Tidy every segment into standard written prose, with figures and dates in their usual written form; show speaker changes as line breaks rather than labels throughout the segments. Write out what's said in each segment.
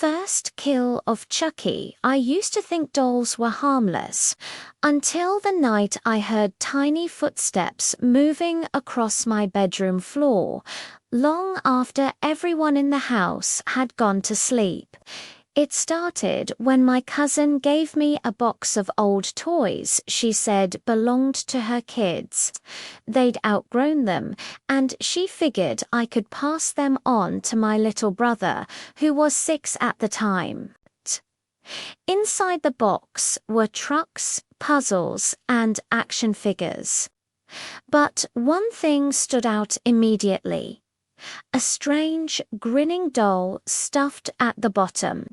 first kill of Chucky, I used to think dolls were harmless, until the night I heard tiny footsteps moving across my bedroom floor, long after everyone in the house had gone to sleep. It started when my cousin gave me a box of old toys she said belonged to her kids. They'd outgrown them, and she figured I could pass them on to my little brother, who was 6 at the time. Inside the box were trucks, puzzles, and action figures. But one thing stood out immediately: a strange, grinning doll stuffed at the bottom.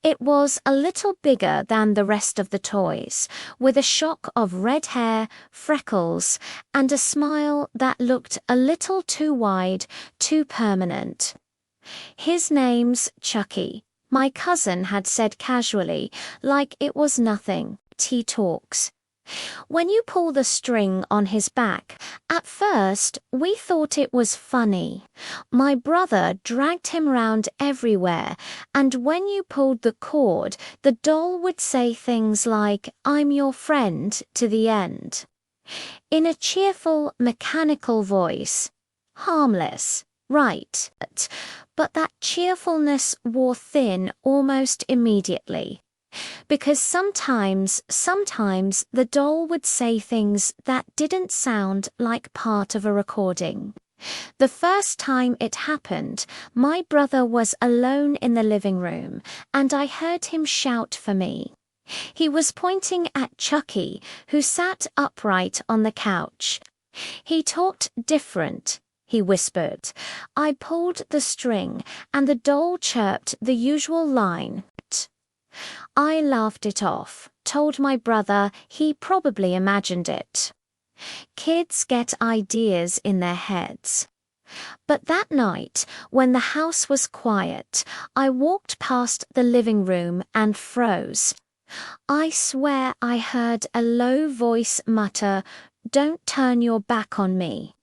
It was a little bigger than the rest of the toys, with a shock of red hair, freckles, and a smile that looked a little too wide, too permanent. "His name's Chucky," my cousin had said casually, like it was nothing. He talks. "When you pull the string on his back, at first we thought it was funny. My brother dragged him round everywhere, and when you pulled the cord, the doll would say things like, 'I'm your friend,' to the end. In a cheerful, mechanical voice. Harmless, right? But that cheerfulness wore thin almost immediately. Because sometimes the doll would say things that didn't sound like part of a recording. The first time it happened, my brother was alone in the living room, and I heard him shout for me. He was pointing at Chucky, who sat upright on the couch. He talked different. He whispered. I pulled the string, and the doll chirped the usual line. I laughed it off, told my brother he probably imagined it. Kids get ideas in their heads. But that night, when the house was quiet, I walked past the living room and froze. I swear I heard a low voice mutter, "Don't turn your back on me."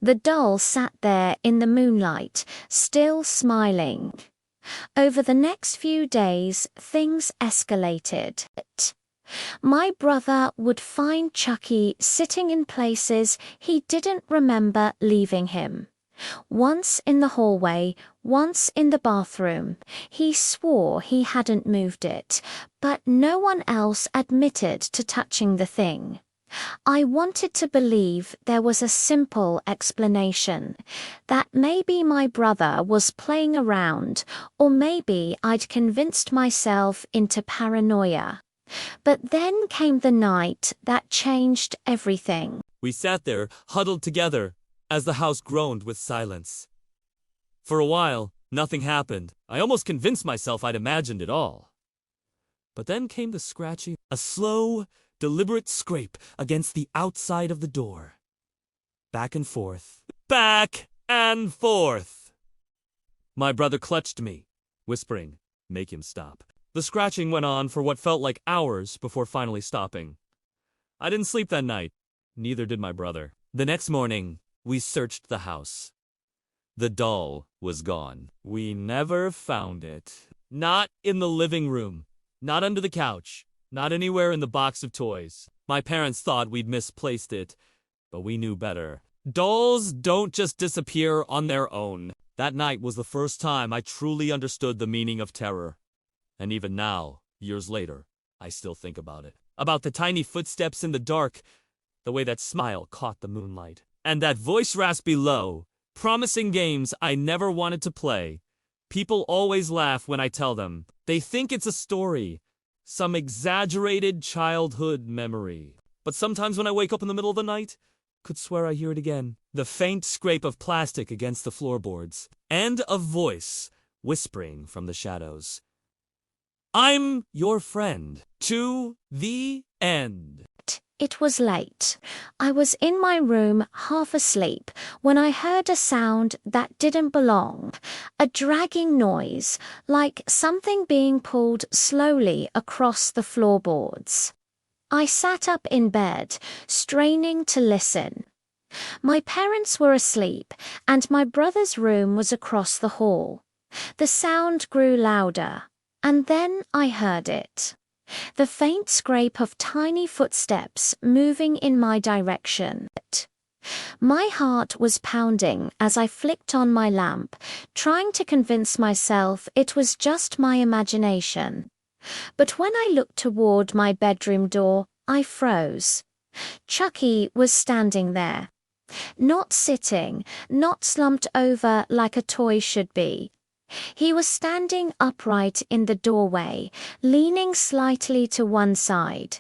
The doll sat there in the moonlight, still smiling. Over the next few days, things escalated. My brother would find Chucky sitting in places he didn't remember leaving him. Once in the hallway, once in the bathroom. He swore he hadn't moved it, but no one else admitted to touching the thing. I wanted to believe there was a simple explanation, that maybe my brother was playing around, or maybe I'd convinced myself into paranoia. But then came the night that changed everything.
We sat there, huddled together, as the house groaned with silence. For a while, nothing happened. I almost convinced myself I'd imagined it all. But then came the scratching, a slow, deliberate scrape against the outside of the door. Back and forth. Back and forth! My brother clutched me, whispering, "Make him stop." The scratching went on for what felt like hours before finally stopping. I didn't sleep that night. Neither did my brother. The next morning, we searched the house. The doll was gone. We never found it. Not in the living room. Not under the couch. Not anywhere in the box of toys. My parents thought we'd misplaced it, but we knew better. Dolls don't just disappear on their own. That night was the first time I truly understood the meaning of terror. And even now, years later, I still think about it. About the tiny footsteps in the dark, the way that smile caught the moonlight, and that voice raspy low, promising games I never wanted to play. People always laugh when I tell them. They think it's a story. Some exaggerated childhood memory. But sometimes when I wake up in the middle of the night, could swear I hear it again. The faint scrape of plastic against the floorboards. And a voice whispering from the shadows. I'm your friend. To the end.
It was late. I was in my room, half asleep, when I heard a sound that didn't belong. A dragging noise, like something being pulled slowly across the floorboards. I sat up in bed, straining to listen. My parents were asleep, and my brother's room was across the hall. The sound grew louder, and then I heard it. The faint scrape of tiny footsteps moving in my direction. My heart was pounding as I flicked on my lamp, trying to convince myself it was just my imagination. But when I looked toward my bedroom door, I froze. Chucky was standing there. Not sitting, not slumped over like a toy should be. He was standing upright in the doorway, leaning slightly to one side,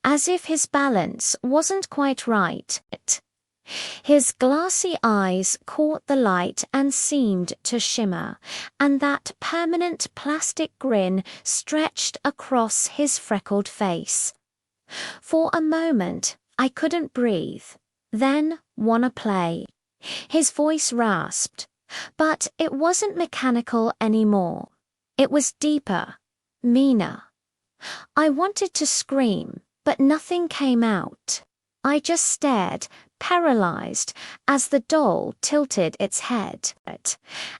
as if his balance wasn't quite right. His glassy eyes caught the light and seemed to shimmer, and that permanent plastic grin stretched across his freckled face. For a moment, I couldn't breathe. Then, "Wanna play?" His voice rasped, but it wasn't mechanical anymore. It was deeper, meaner. I wanted to scream, but nothing came out. I just stared, paralyzed, as the doll tilted its head.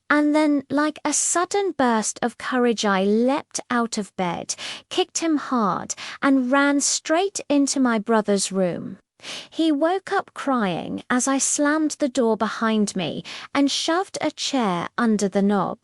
And then, like a sudden burst of courage, I leapt out of bed, kicked him hard, and ran straight into my brother's room. He woke up crying as I slammed the door behind me and shoved a chair under the knob.